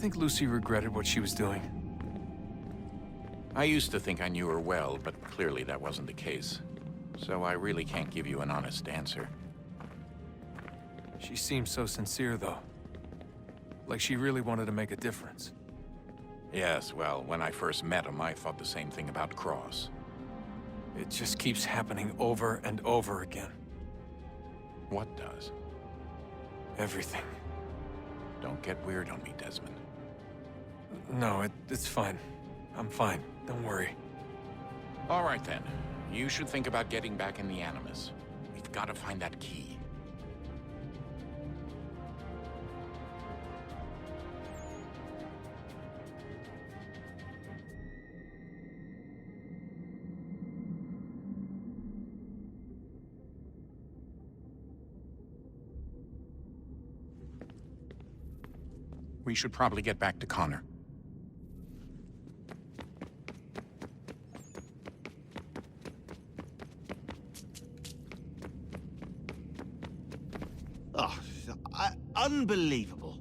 think Lucy regretted what she was doing? I used to think I knew her well, but clearly that wasn't the case. So I really can't give you an honest answer. She seemed so sincere, though. Like she really wanted to make a difference. Yes, well, when I first met him, I thought the same thing about Cross. It just keeps happening over and over again. What does? Everything. Don't get weird on me, Desmond. No, it's fine. I'm fine. Don't worry. All right, then. You should think about getting back in the Animus. We've got to find that key. We should probably get back to Connor. Oh, unbelievable.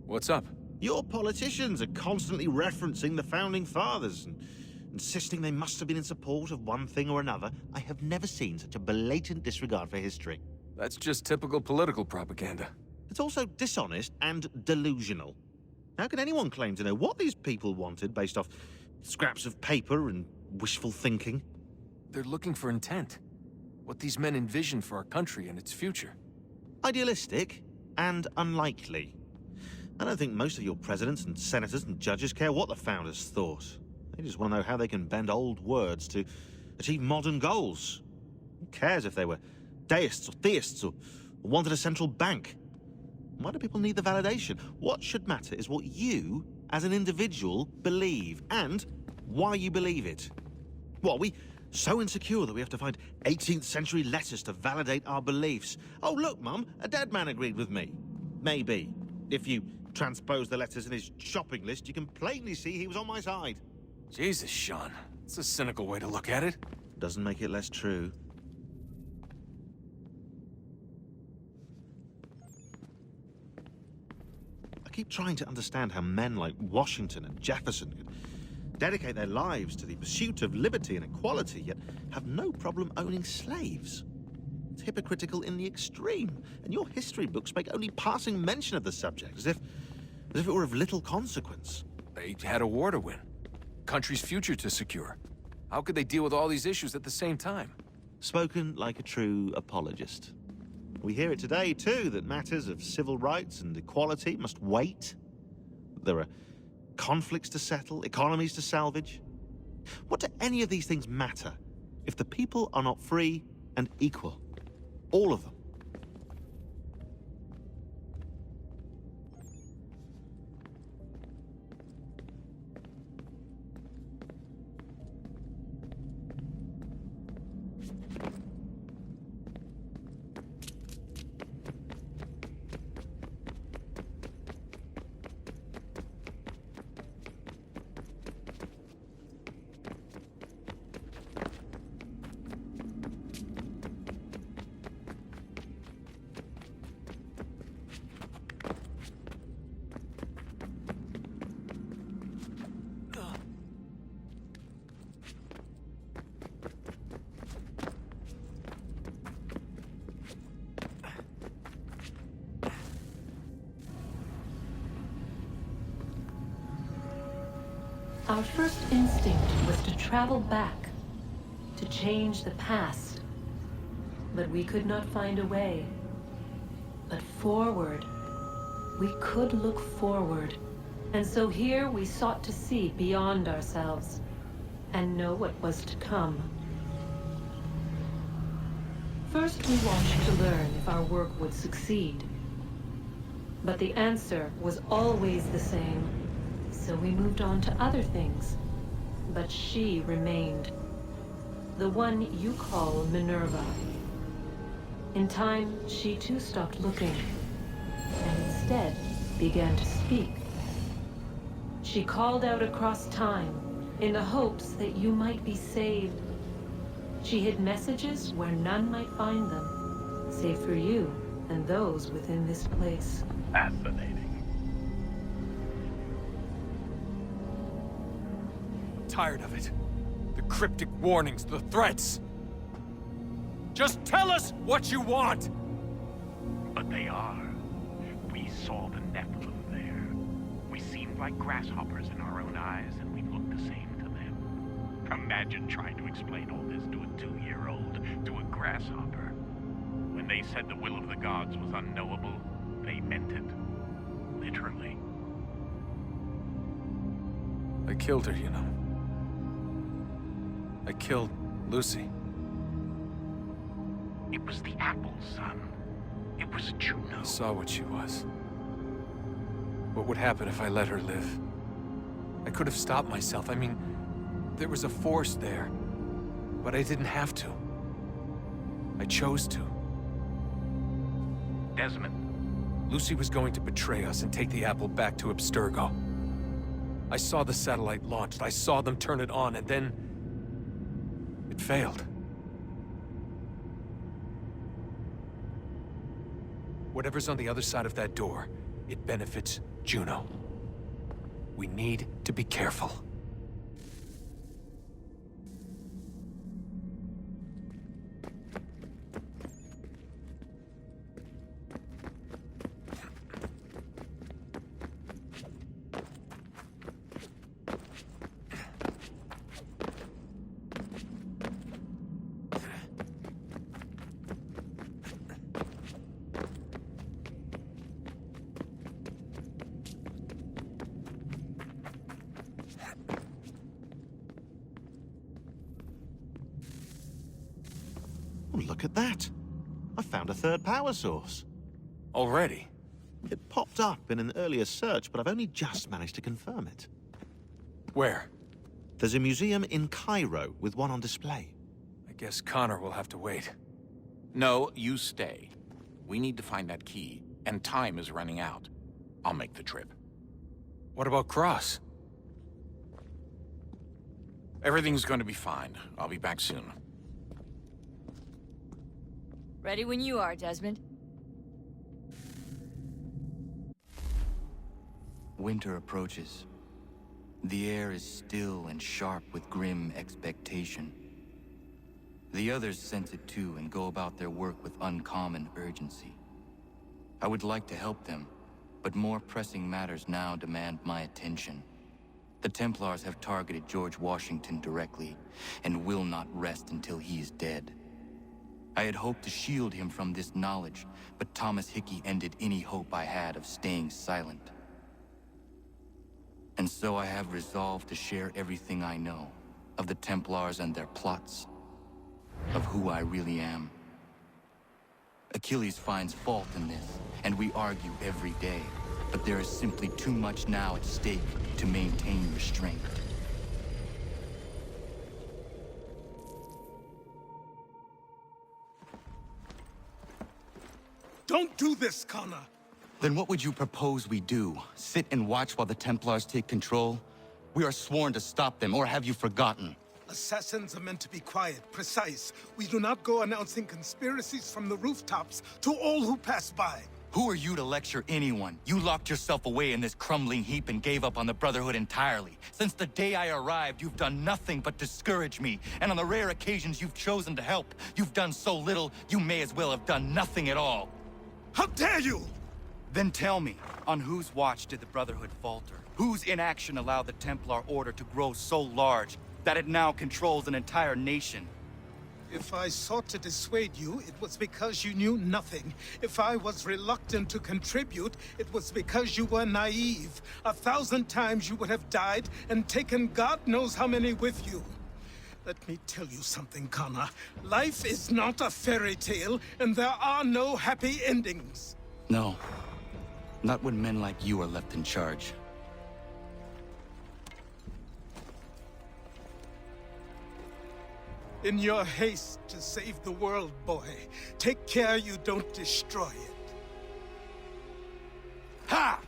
What's up? Your politicians are constantly referencing the Founding Fathers and insisting they must have been in support of one thing or another. I have never seen such a blatant disregard for history. That's just typical political propaganda. It's also dishonest and delusional. How can anyone claim to know what these people wanted based off scraps of paper and wishful thinking? They're looking for intent. What these men envision for our country and its future. Idealistic and unlikely. I don't think most of your presidents and senators and judges care what the founders thought. They just want to know how they can bend old words to achieve modern goals. Who cares if they were deists or theists or wanted a central bank? Why do people need the validation? What should matter is what you, as an individual, believe, and why you believe it. What, are we so insecure that we have to find 18th century letters to validate our beliefs? Oh, look, Mum, a dead man agreed with me. Maybe. If you transpose the letters in his shopping list, you can plainly see he was on my side. Jesus, Sean. It's a cynical way to look at it. Doesn't make it less true. I keep trying to understand how men like Washington and Jefferson could dedicate their lives to the pursuit of liberty and equality, yet have no problem owning slaves. It's hypocritical in the extreme, and your history books make only passing mention of the subject, as if it were of little consequence. They had a war to win. Country's future to secure. How could they deal with all these issues at the same time? Spoken like a true apologist. We hear it today, too, that matters of civil rights and equality must wait. There are conflicts to settle, economies to salvage. What do any of these things matter if the people are not free and equal? All of them. Our first instinct was to travel back, to change the past. But we could not find a way. But forward, we could look forward. And so here we sought to see beyond ourselves and know what was to come. First, we watched to learn if our work would succeed. But the answer was always the same. So we moved on to other things. But she remained. The one you call Minerva. In time, she too stopped looking, and instead began to speak. She called out across time, in the hopes that you might be saved. She hid messages where none might find them, save for you and those within this place. Fascinating. tired of it. The cryptic warnings, the threats. Just tell us what you want! But they are. We saw the Nephilim there. We seemed like grasshoppers in our own eyes, and we looked the same to them. Imagine trying to explain all this to a 2-year-old, to a grasshopper. When they said the will of the gods was unknowable, they meant it. Literally. I killed her, you know. I killed Lucy. It was the apple, son. It was Juno. I saw what she was. What would happen if I let her live? I could have stopped myself. I mean, there was a force there. But I didn't have to. I chose to. Desmond. Lucy was going to betray us and take the apple back to Abstergo. I saw the satellite launched. I saw them turn it on, and then... it failed. Whatever's on the other side of that door, it benefits Juno. We need to be careful. Oh, look at that. I found a third power source. Already? It popped up in an earlier search, but I've only just managed to confirm it. Where? There's a museum in Cairo with one on display. I guess Connor will have to wait. No, you stay. We need to find that key, and time is running out. I'll make the trip. What about Cross? Everything's going to be fine. I'll be back soon. Ready when you are, Desmond. Winter approaches. The air is still and sharp with grim expectation. The others sense it too and go about their work with uncommon urgency. I would like to help them, but more pressing matters now demand my attention. The Templars have targeted George Washington directly, and will not rest until he is dead. I had hoped to shield him from this knowledge, but Thomas Hickey ended any hope I had of staying silent. And so I have resolved to share everything I know, of the Templars and their plots, of who I really am. Achilles finds fault in this, and we argue every day, but there is simply too much now at stake to maintain restraint. Don't do this, Connor! Then what would you propose we do? Sit and watch while the Templars take control? We are sworn to stop them, or have you forgotten? Assassins are meant to be quiet, precise. We do not go announcing conspiracies from the rooftops to all who pass by. Who are you to lecture anyone? You locked yourself away in this crumbling heap and gave up on the Brotherhood entirely. Since the day I arrived, you've done nothing but discourage me. And on the rare occasions you've chosen to help, you've done so little, you may as well have done nothing at all. How dare you! Then tell me, on whose watch did the Brotherhood falter? Whose inaction allowed the Templar Order to grow so large that it now controls an entire nation? If I sought to dissuade you, it was because you knew nothing. If I was reluctant to contribute, it was because you were naive. 1,000 times you would have died and taken God knows how many with you. Let me tell you something, Connor. Life is not a fairy tale, and there are no happy endings. No. Not when men like you are left in charge. In your haste to save the world, boy, take care you don't destroy it. Ha!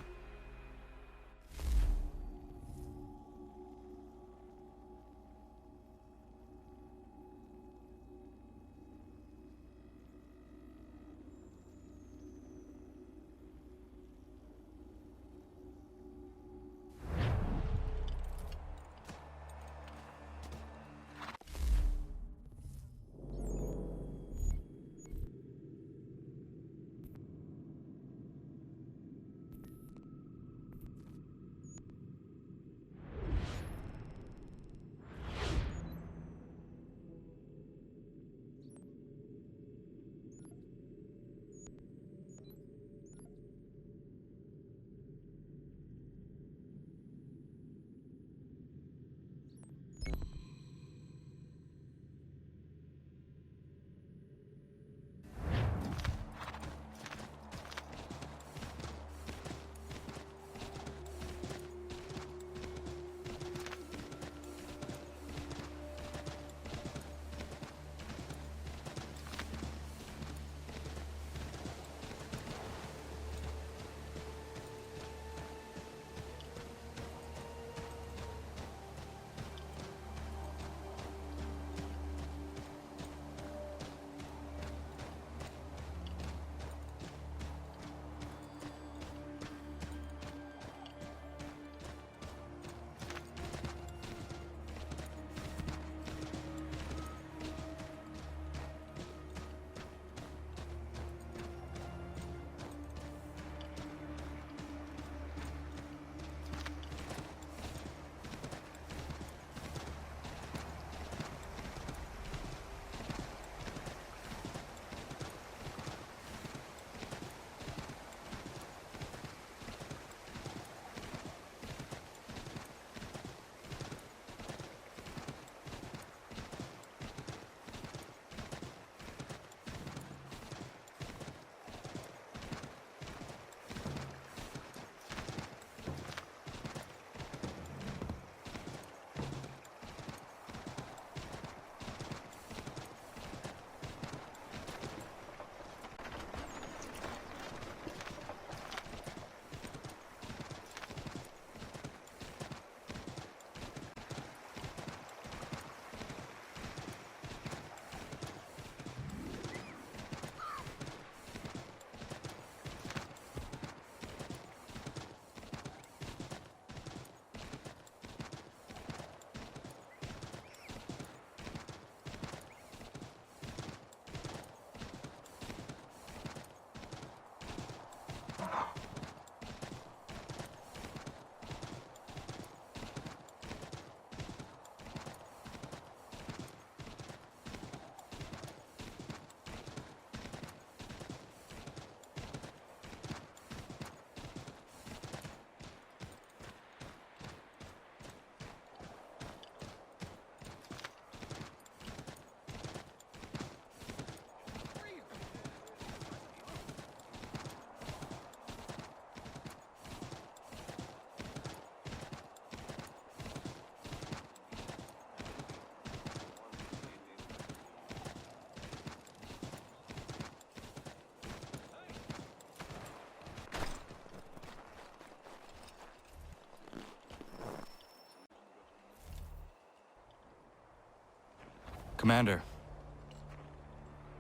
Commander,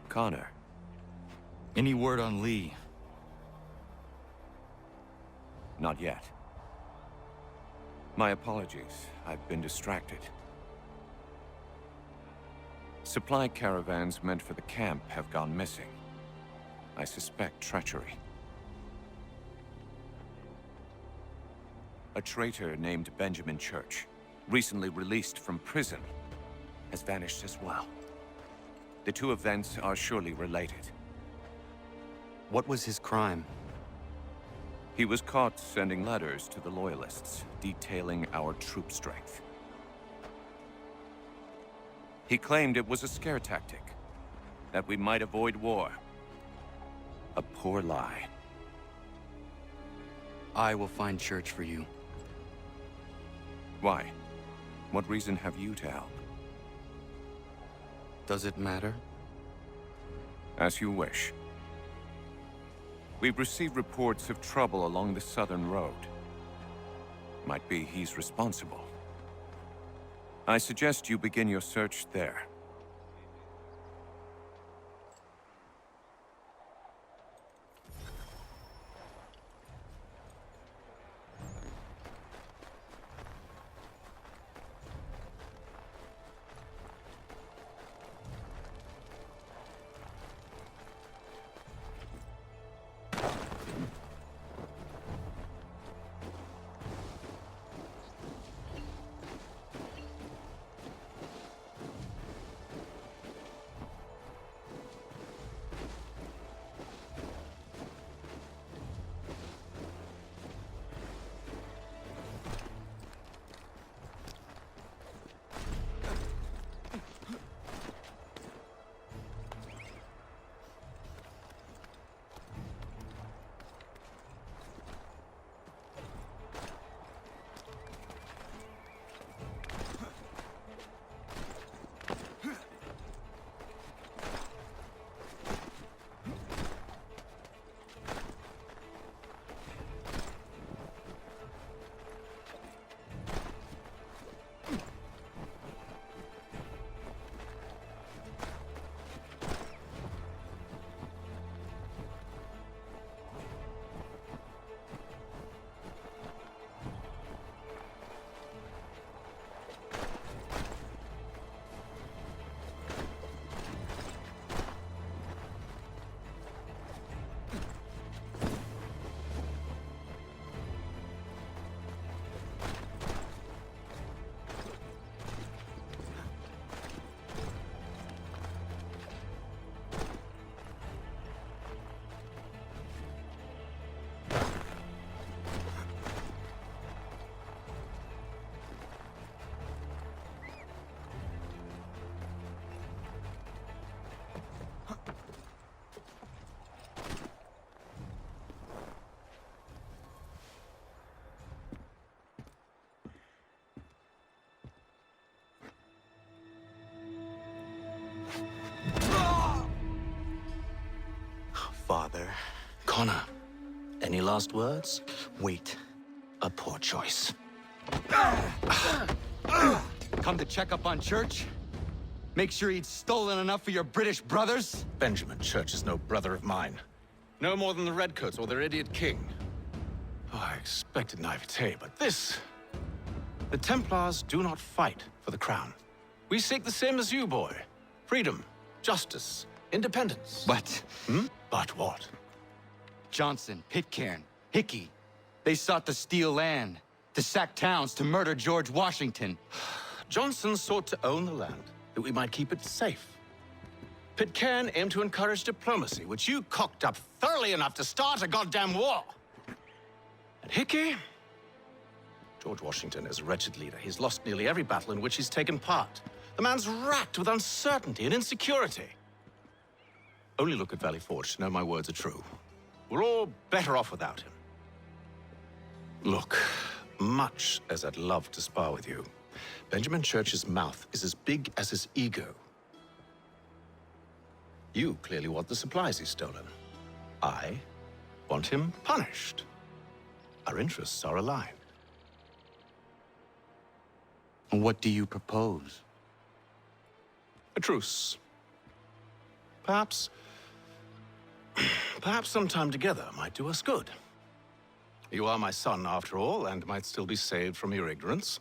Connor. any word on Lee? Not yet. My apologies. I've been distracted. Supply caravans meant for the camp have gone missing. I suspect treachery. A traitor named Benjamin Church, recently released from prison, has vanished as well. The two events are surely related. What was his crime? He was caught sending letters to the Loyalists, detailing our troop strength. He claimed it was a scare tactic, that we might avoid war. A poor lie. I will find Church for you. Why? What reason have you to help? Does it matter? As you wish. We've received reports of trouble along the southern road. Might be he's responsible. I suggest you begin your search there. Father. Connor, any last words? Wait. A poor choice. Come to check up on Church? Make sure he'd stolen enough for your British brothers? Benjamin Church is no brother of mine. No more than the Redcoats or their idiot king. Oh, I expected naivete, but this... The Templars do not fight for the crown. We seek the same as you, boy. Freedom, justice, independence. But But what? Johnson, Pitcairn, Hickey, they sought to steal land, to sack towns, to murder George Washington. Johnson sought to own the land, that we might keep it safe. Pitcairn aimed to encourage diplomacy, which you cocked up thoroughly enough to start a goddamn war. And Hickey? George Washington is a wretched leader. He's lost nearly every battle in which he's taken part. The man's racked with uncertainty and insecurity. Only look at Valley Forge to know my words are true. We're all better off without him. Look, much as I'd love to spar with you, Benjamin Church's mouth is as big as his ego. You clearly want the supplies he's stolen. I want him punished. Our interests are aligned. What do you propose? A truce. Perhaps some time together might do us good. You are my son, after all, and might still be saved from your ignorance.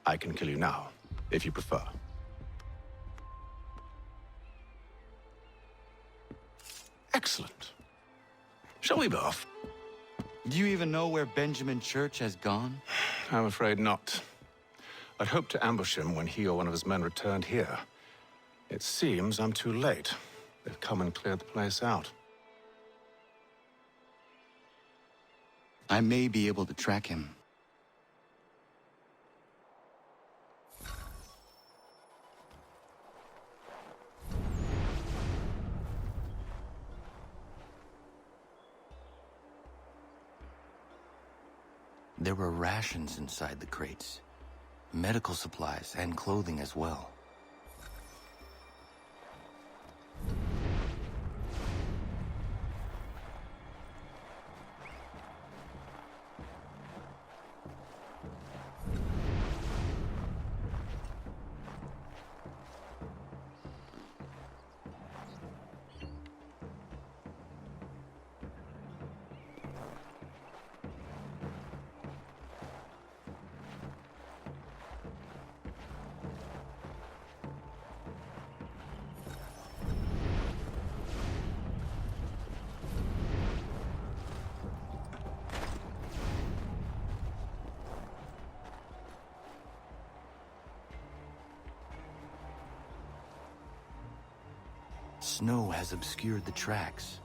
I can kill you now, if you prefer. Excellent. Shall we be off? Do you even know where Benjamin Church has gone? I'm afraid not. I'd hoped to ambush him when he or one of his men returned here. It seems I'm too late. They've come and cleared the place out. I may be able to track him. There were rations inside the crates, medical supplies and clothing as well. Snow has obscured the tracks,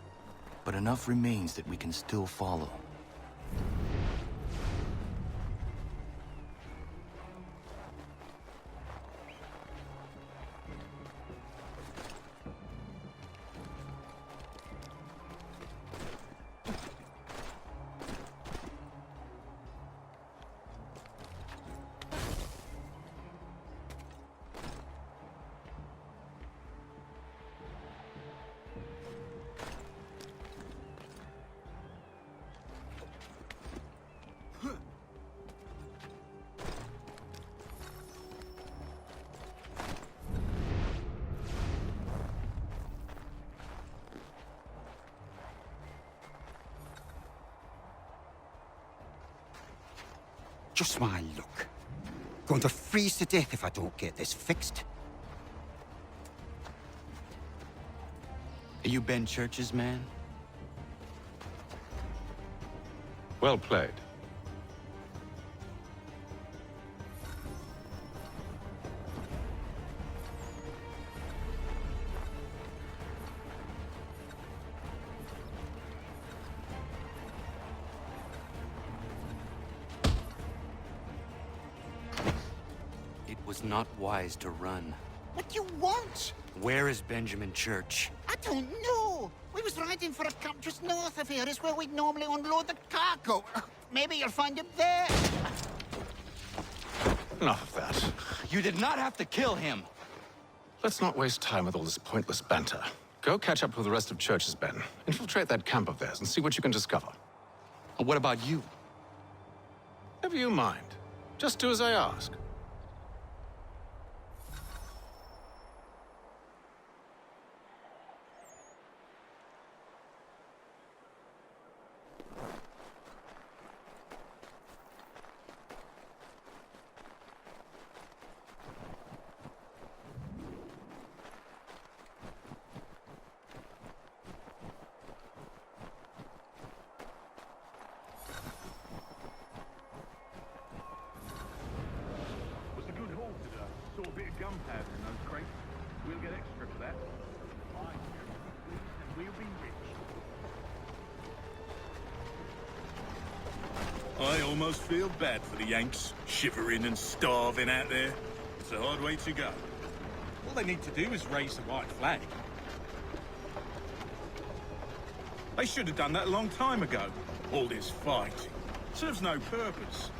but enough remains that we can still follow. Just my luck. Going to freeze to death if I don't get this fixed. Are you Ben Church's man? Well played. It was not wise to run. What do you want? Where is Benjamin Church? I don't know. We was riding for a camp just north of here. It's where we'd normally unload the cargo. Maybe you'll find him there. Enough of that. You did not have to kill him. Let's not waste time with all this pointless banter. Go catch up with the rest of Church's men. Infiltrate that camp of theirs and see what you can discover. And what about you? Never you mind. Just do as I ask. Saw a bit of gunpowder in those crates. We'll get extra for that. Fine, and we'll be rich. I almost feel bad for the Yanks, shivering and starving out there. It's a hard way to go. All they need to do is raise the white flag. They should have done that a long time ago. All this fighting serves no purpose.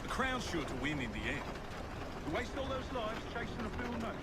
The Crown's sure to win in the end. To waste all those lives chasing a fool notion.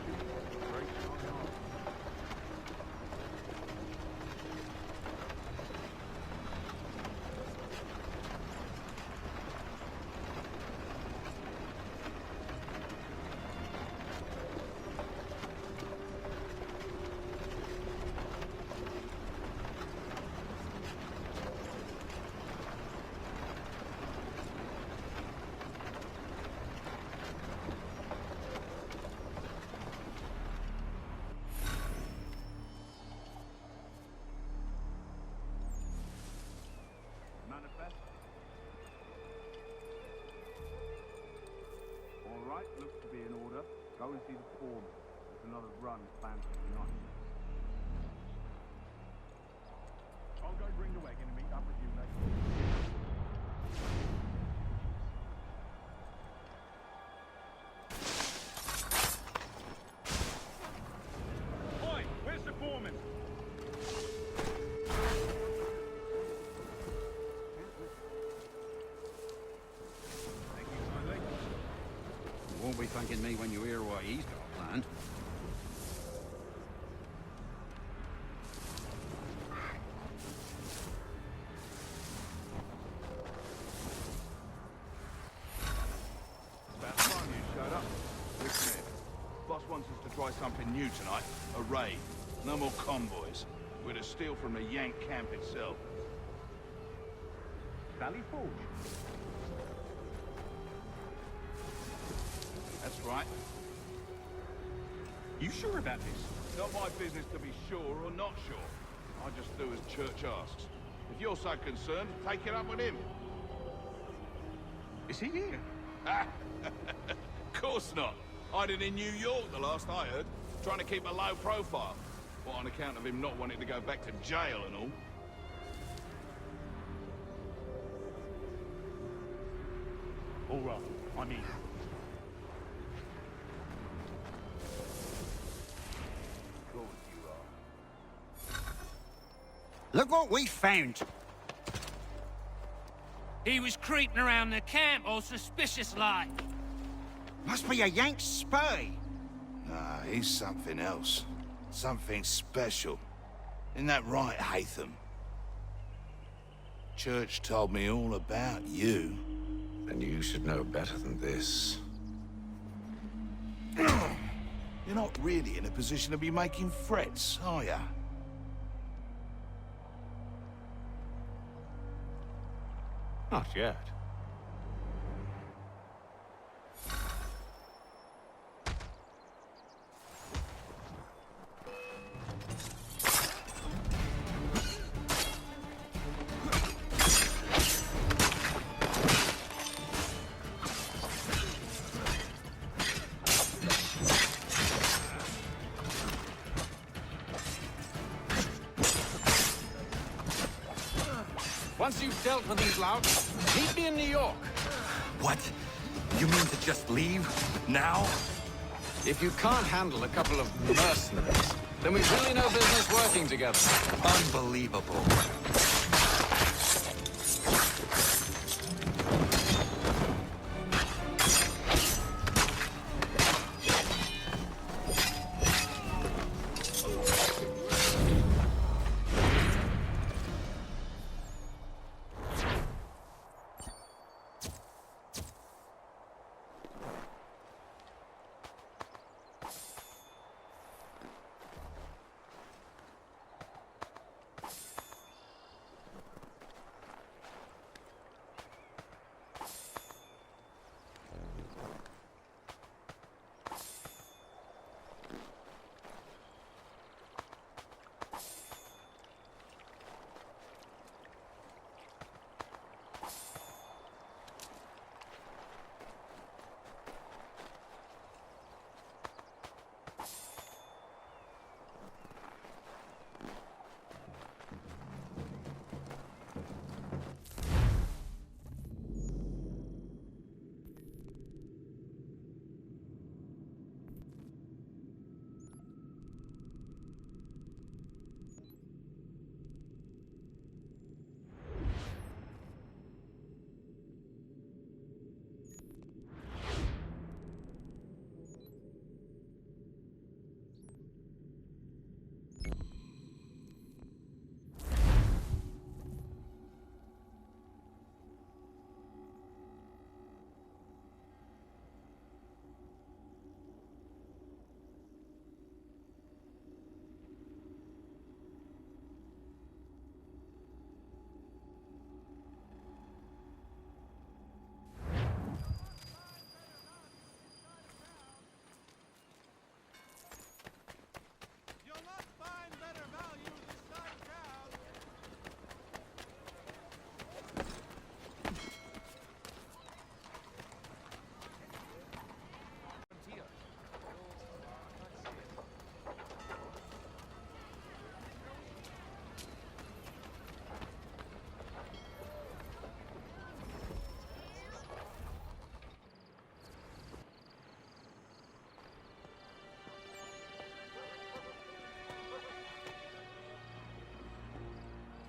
Go and see the foreman. There's another run planned for tonight. I'll go bring the wagon and meet up with you later. Oi, where's the foreman? Thank you kindly. You won't be thanking me when you hear what he's got planned. About time you showed up. Listen here. Boss wants us to try something new tonight. A raid. No more convoys. We're to steal from the Yank camp itself. Valley Forge? That's right. You sure about this? Not my business to be sure or not sure. I just do as Church asks. If you're so concerned, take it up with him. Is he here? Of course not. Hiding in New York, the last I heard. Trying to keep a low profile. What, on account of him not wanting to go back to jail and all? All right, I'm in. Look what we found. He was creeping around the camp all suspicious-like. Must be a Yank spy. Nah, he's something else. Something special. Isn't that right, Haytham? Church told me all about you. Then you should know better than this. You're not really in a position to be making threats, are ya? Not yet. Once you've dealt with these louts, meet me in New York. What? You mean to just leave? Now? If you can't handle a couple of mercenaries, then we've really no business working together. Unbelievable.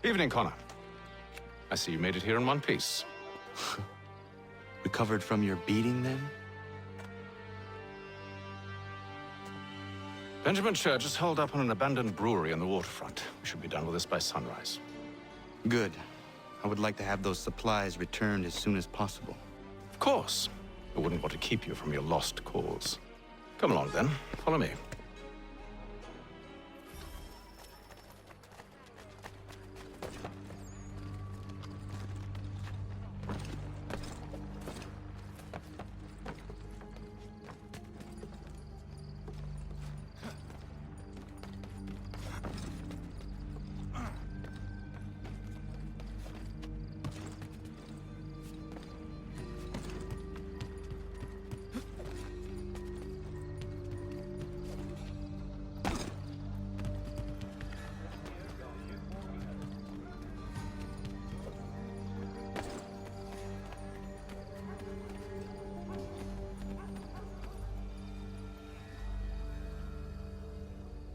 Evening, Connor. I see you made it here in one piece. Recovered from your beating, then? Benjamin Church is holed up on an abandoned brewery on the waterfront. We should be done with this by sunrise. Good. I would like to have those supplies returned as soon as possible. Of course. I wouldn't want to keep you from your lost cause. Come along, then. Follow me.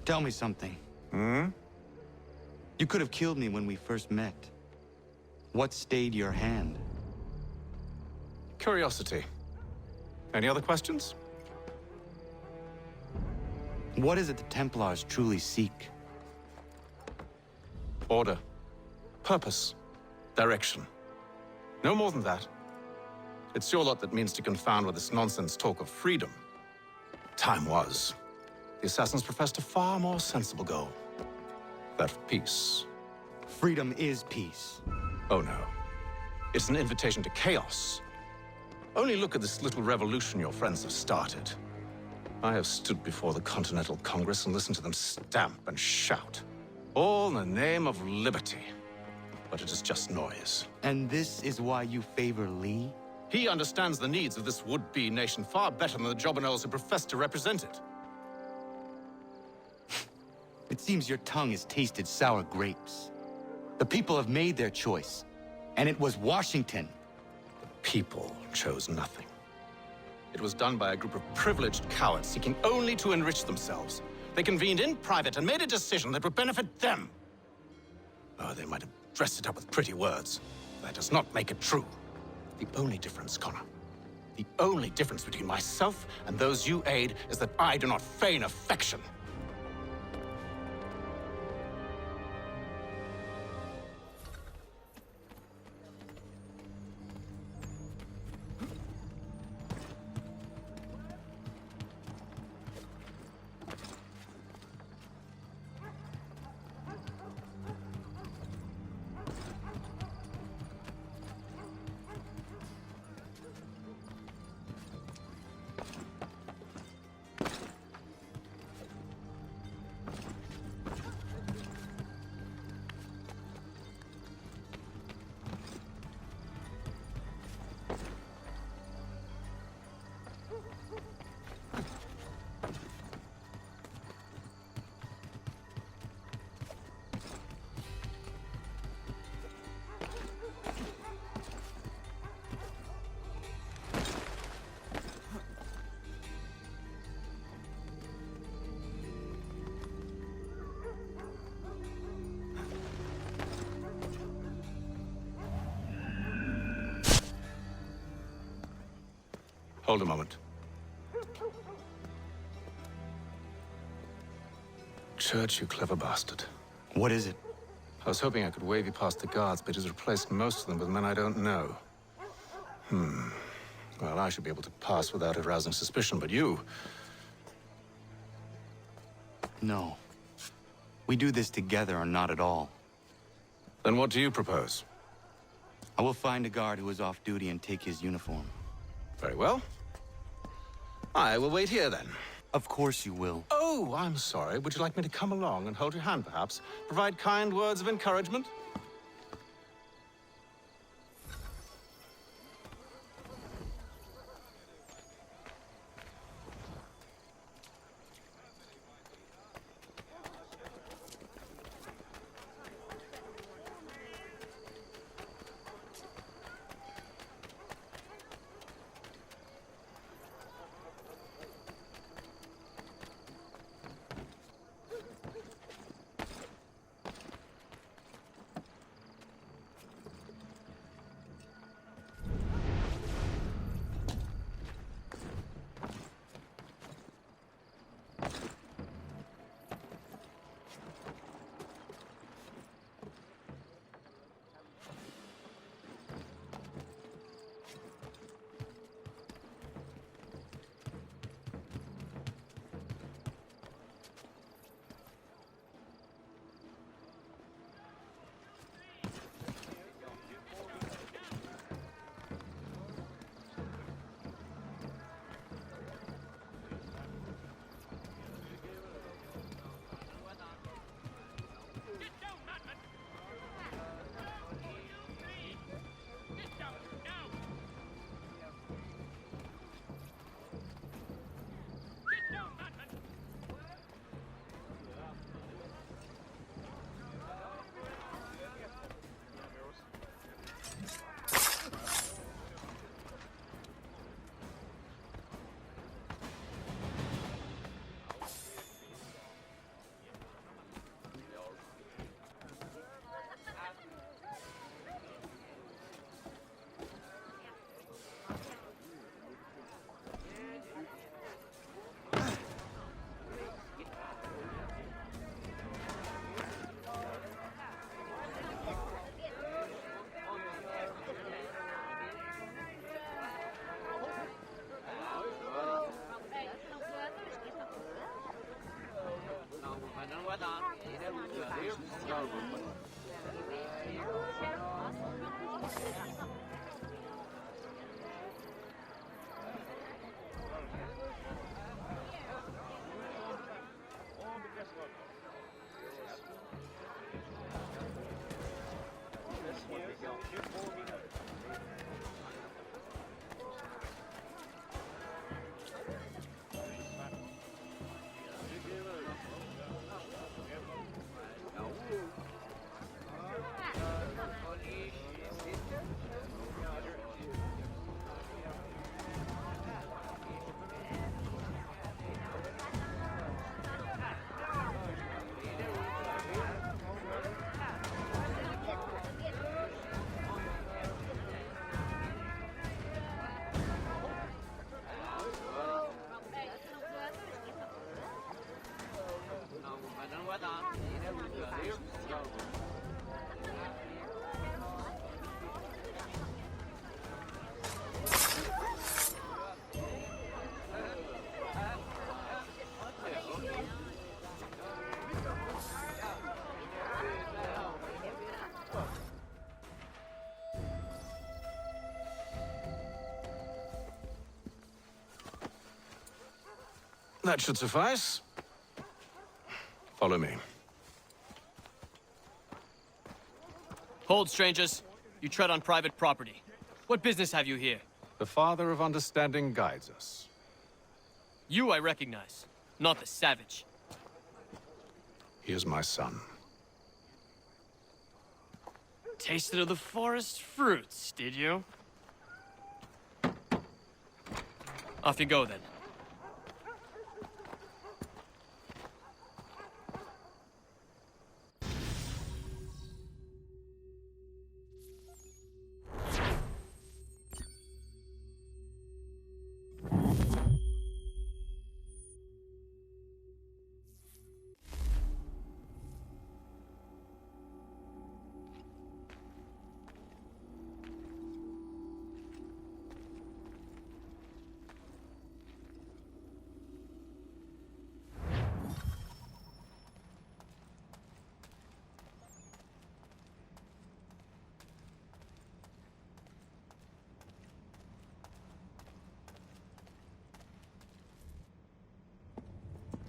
Tell me something. You could have killed me when we first met. What stayed your hand? Curiosity. Any other questions? What is it the Templars truly seek? Order. Purpose. Direction. No more than that. It's your lot that means to confound with this nonsense talk of freedom. Time was. The assassins professed a far more sensible goal. That of peace. Freedom is peace. Oh no. It's an invitation to chaos. Only look at this little revolution your friends have started. I have stood before the Continental Congress and listened to them stamp and shout. All in the name of liberty. But it is just noise. And this is why you favor Lee? He understands the needs of this would-be nation far better than the jobberknolls who profess to represent it. It seems your tongue has tasted sour grapes. The people have made their choice, and it was Washington. The people chose nothing. It was done by a group of privileged cowards seeking only to enrich themselves. They convened in private and made a decision that would benefit them. Oh, they might have dressed it up with pretty words. That does not make it true. The only difference, Connor, the only difference between myself and those you aid is that I do not feign affection. Hold a moment. Church, you clever bastard. What is it? I was hoping I could wave you past the guards, but he's replaced most of them with men I don't know. Well, I should be able to pass without arousing suspicion, but you... No. We do this together or not at all. Then what do you propose? I will find a guard who is off duty and take his uniform. Very well. I will wait here, then. Of course you will. Oh, I'm sorry. Would you like me to come along and hold your hand, perhaps? Provide kind words of encouragement? That should suffice. Follow me. Hold, strangers. You tread on private property. What business have you here? The Father of Understanding guides us. You I recognize, not the savage. He is my son. Tasted of the forest fruits, did you? Off you go, then.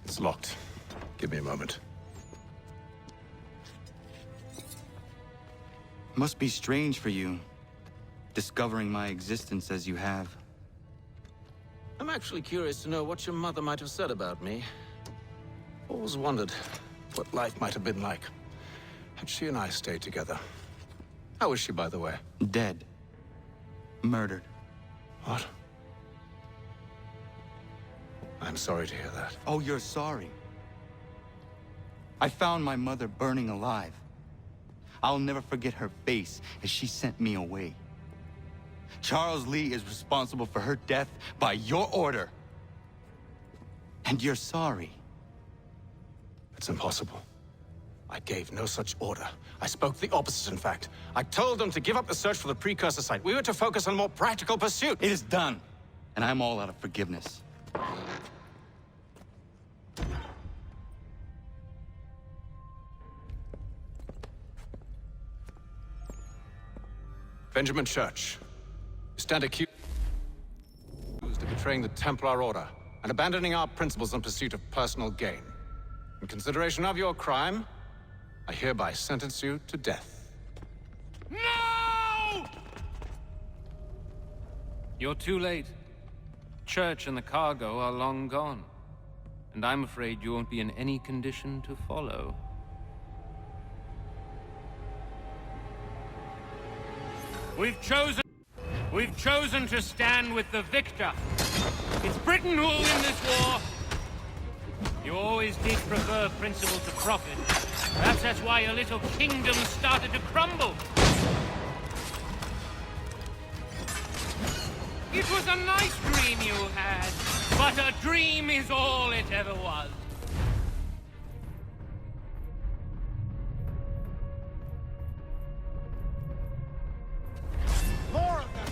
It's locked. Give me a moment. Must be strange for you, discovering my existence as you have. I'm actually curious to know what your mother might have said about me. Always wondered what life might have been like had she and I stayed together. How is she, by the way? Dead. Murdered. What? I'm sorry to hear that. Oh, you're sorry? I found my mother burning alive. I'll never forget her face as she sent me away. Charles Lee is responsible for her death by your order. And you're sorry. It's impossible. I gave no such order. I spoke the opposite, in fact. I told them to give up the search for the precursor site. We were to focus on more practical pursuit. It is done, and I'm all out of forgiveness. Benjamin Church, you stand accused of betraying the Templar Order and abandoning our principles in pursuit of personal gain. In consideration of your crime, I hereby sentence you to death. No! You're too late. Church and the cargo are long gone. And I'm afraid you won't be in any condition to follow. We've chosen to stand with the victor. It's Britain who will win this war. You always did prefer principle to profit. Perhaps that's why your little kingdom started to crumble. It was a nice dream you had, but a dream is all it ever was. More of them!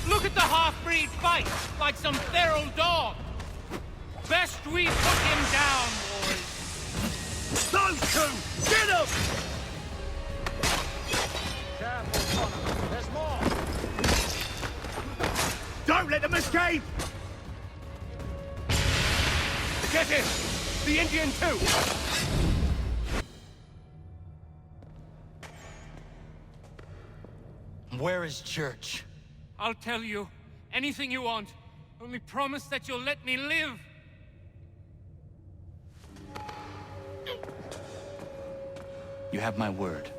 Look at the half half-breed fight like some feral dog. Best we put him down, boys. Those two! Get them! Careful, Connor. There's more! Don't let them escape! Get him! The Indian too! Where is Church? I'll tell you. Anything you want. Only promise that you'll let me live. You have my word.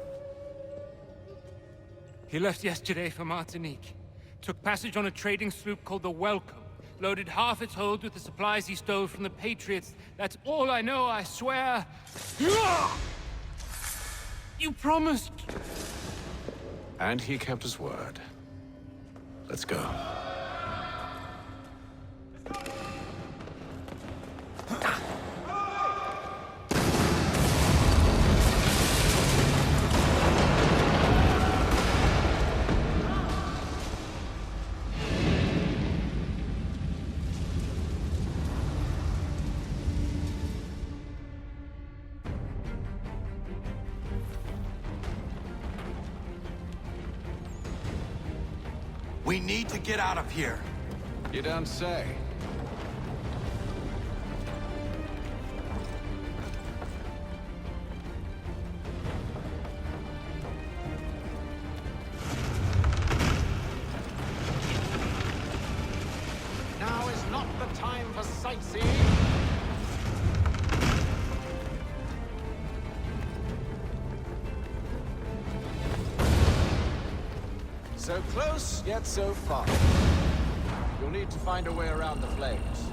He left yesterday for Martinique. Took passage on a trading sloop called the Welcome. Loaded half its hold with the supplies he stole from the Patriots. That's all I know, I swear. You promised. And he kept his word. Let's go. We need to get out of here. You don't say. Now is not the time for sightseeing. So close, yet so far. You'll need to find a way around the flames.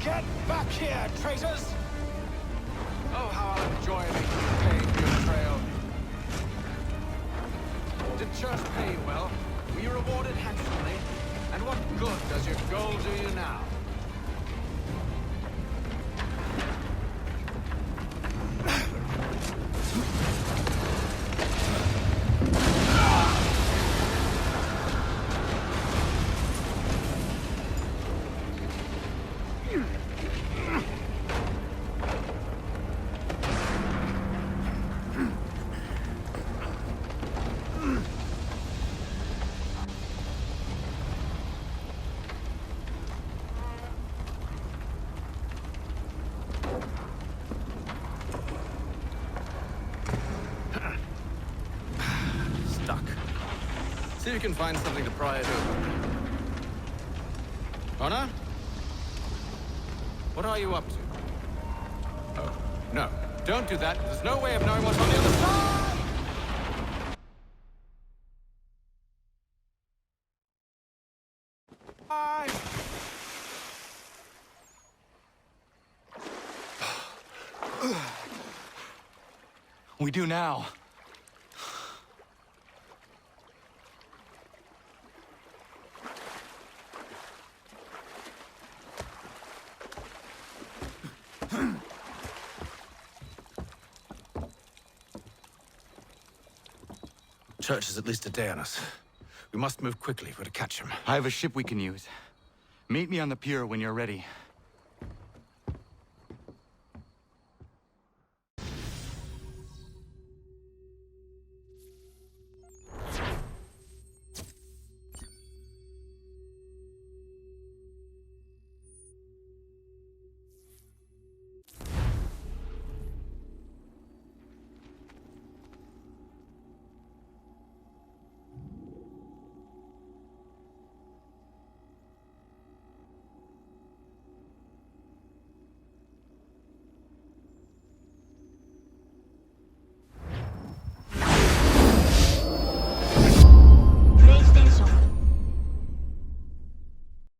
Get back here, traitors! Oh, how I'll enjoy making you pay for your betrayal. Did Church pay you well? Were you rewarded handsomely? And what good does your gold do you now? See if you can find something to pry it open. Connor? What are you up to? Oh, no. Don't do that. There's no way of knowing what's on the other side! We do now. Church is at least a day on us. We must move quickly if we're to catch him. I have a ship we can use. Meet me on the pier when you're ready.